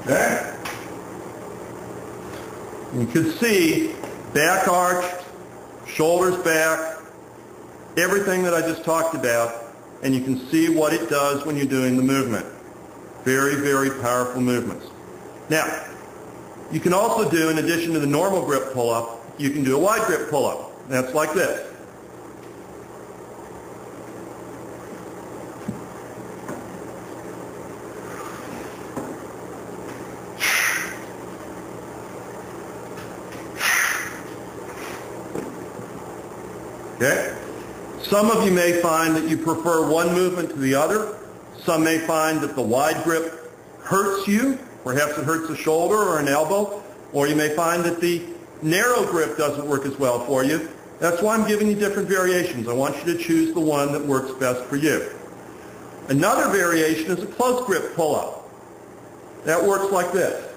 Okay? You can see back arched, shoulders back, everything that I just talked about, and you can see what it does when you're doing the movement. Very, very powerful movements. Now, you can also do, in addition to the normal grip pull-up, you can do a wide grip pull-up. That's like this. Okay? Some of you may find that you prefer one movement to the other. Some may find that the wide grip hurts you. Perhaps it hurts a shoulder or an elbow. Or you may find that the narrow grip doesn't work as well for you. That's why I'm giving you different variations. I want you to choose the one that works best for you. Another variation is a close grip pull-up. That works like this.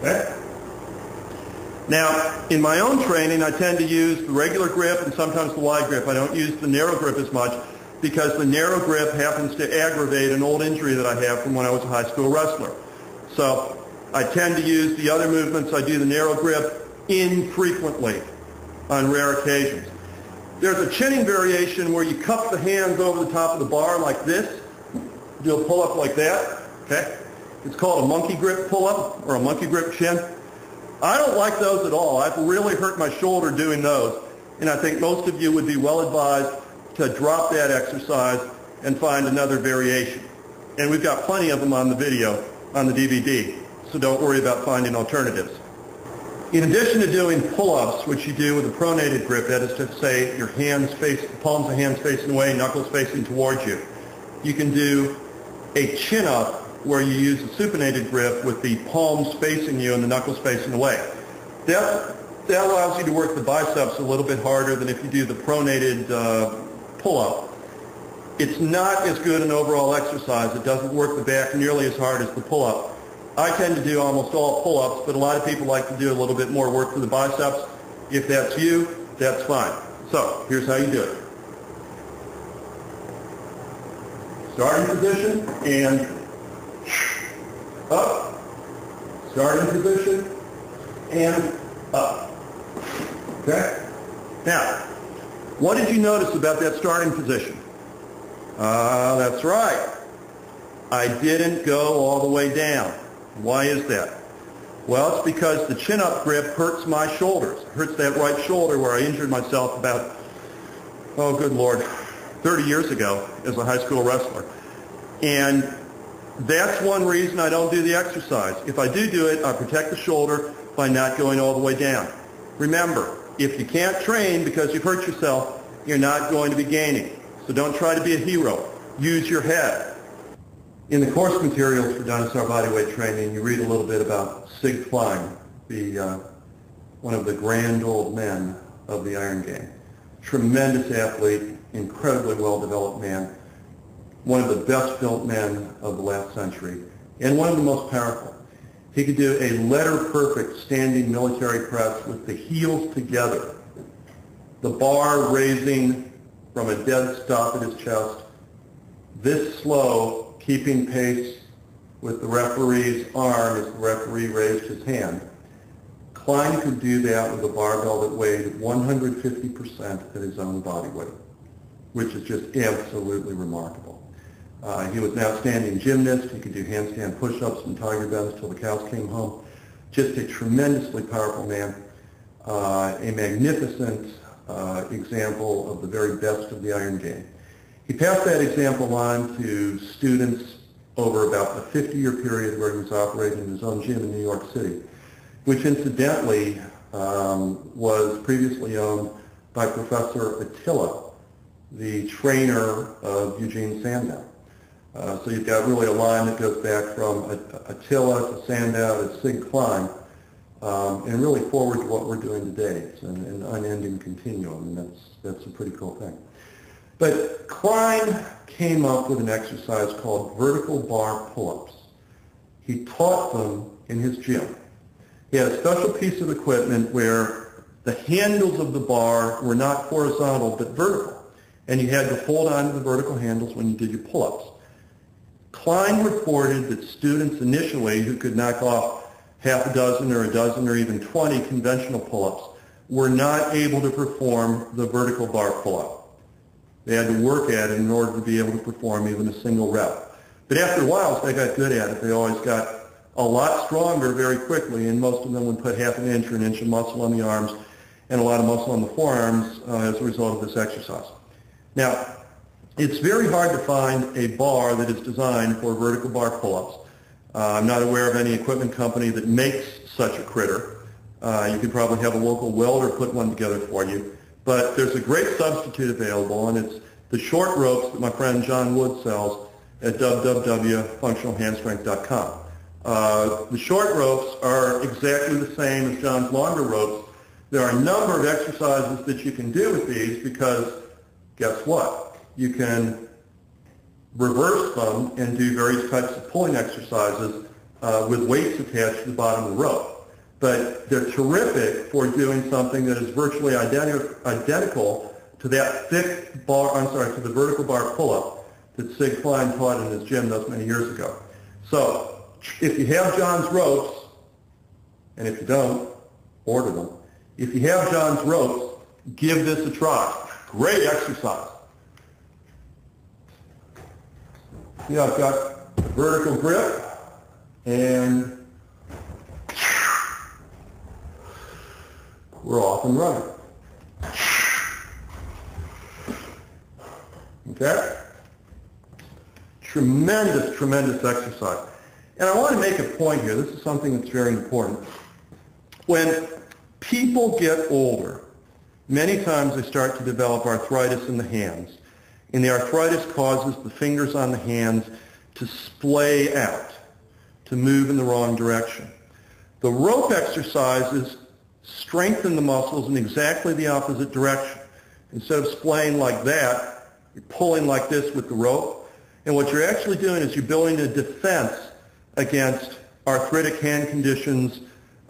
Okay. Now, in my own training, I tend to use the regular grip and sometimes the wide grip. I don't use the narrow grip as much because the narrow grip happens to aggravate an old injury that I have from when I was a high school wrestler. So I tend to use the other movements. I do the narrow grip infrequently on rare occasions. There's a chinning variation where you cup the hands over the top of the bar like this. Do a pull-up like that. Okay? It's called a monkey grip pull-up or a monkey grip chin. I don't like those at all. I've really hurt my shoulder doing those, and I think most of you would be well advised to drop that exercise and find another variation. And we've got plenty of them on the video, on the DVD, so don't worry about finding alternatives. In addition to doing pull-ups, which you do with a pronated grip, that is to say your hands face, palms of hands facing away, knuckles facing towards you, you can do a chin-up where you use a supinated grip with the palms facing you and the knuckles facing away. That allows you to work the biceps a little bit harder than if you do the pronated pull-up. It's not as good an overall exercise. It doesn't work the back nearly as hard as the pull-up. I tend to do almost all pull-ups, but a lot of people like to do a little bit more work for the biceps. If that's you, that's fine. So, here's how you do it. Starting position and up, starting position, and up. Okay? Now, what did you notice about that starting position? That's right. I didn't go all the way down. Why is that? Well, it's because the chin-up grip hurts my shoulders. It hurts that right shoulder where I injured myself about, oh good Lord, 30 years ago as a high school wrestler. And that's one reason I don't do the exercise. If I do it, I protect the shoulder by not going all the way down. Remember, if you can't train because you've hurt yourself, you're not going to be gaining. So don't try to be a hero. Use your head. In the course materials for dinosaur bodyweight training, you read a little bit about Sig Klein, one of the grand old men of the Iron Game. Tremendous athlete, incredibly well-developed man, one of the best-built men of the last century, and one of the most powerful. He could do a letter-perfect standing military press with the heels together, the bar raising from a dead stop at his chest, this slow, keeping pace with the referee's arm as the referee raised his hand. Klein could do that with a barbell that weighed 150% of his own body weight, which is just absolutely remarkable. He was an outstanding gymnast. He could do handstand push-ups and tiger bends till the cows came home. Just a tremendously powerful man, a magnificent example of the very best of the Iron Game. He passed that example on to students over about a 50-year period where he was operating his own gym in New York City, which incidentally was previously owned by Professor Attila, the trainer of Eugene Sandow. So you've got really a line that goes back from Attila to Sandow to Sig Klein, and really forward to what we're doing today. It's an unending continuum, and that's a pretty cool thing. But Klein came up with an exercise called vertical bar pull-ups. he taught them in his gym. He had a special piece of equipment where the handles of the bar were not horizontal but vertical, and you had to hold on to the vertical handles when you did your pull-ups. Klein reported that students initially who could knock off half a dozen or even 20 conventional pull-ups were not able to perform the vertical bar pull-up. They had to work at it in order to be able to perform even a single rep. But after a while, as they got good at it, they always got a lot stronger very quickly, and most of them would put half an inch or an inch of muscle on the arms and a lot of muscle on the forearms as a result of this exercise. Now, it's very hard to find a bar that is designed for vertical bar pull-ups. I'm not aware of any equipment company that makes such a critter. You could probably have a local welder put one together for you. But there's a great substitute available, and it's the short ropes that my friend John Wood sells at www.functionalhandstrength.com. The short ropes are exactly the same as John's longer ropes. There are a number of exercises that you can do with these because, guess what? You can reverse them and do various types of pulling exercises with weights attached to the bottom of the rope. But they're terrific for doing something that is virtually identical to that thick bar, to the vertical bar pull-up that Sig Klein taught in his gym those many years ago. So if you have John's ropes, and if you don't, order them. If you have John's ropes, give this a try. Great exercise. See, I've got a vertical grip, and we're off and running. Okay? Tremendous, tremendous exercise. And I want to make a point here. This is something that's very important. When people get older, many times they start to develop arthritis in the hands. And the arthritis causes the fingers on the hands to splay out, to move in the wrong direction. The rope exercises strengthen the muscles in exactly the opposite direction. Instead of splaying like that, you're pulling like this with the rope. And what you're actually doing is you're building a defense against arthritic hand conditions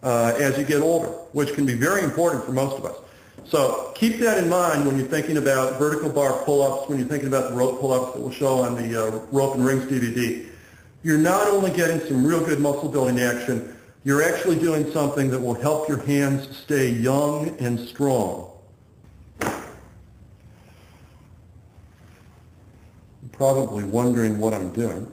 as you get older, which can be very important for most of us. So keep that in mind when you're thinking about vertical bar pull-ups, when you're thinking about the rope pull-ups that we'll show on the Rope and Rings DVD. You're not only getting some real good muscle building action, you're actually doing something that will help your hands stay young and strong. You're probably wondering what I'm doing.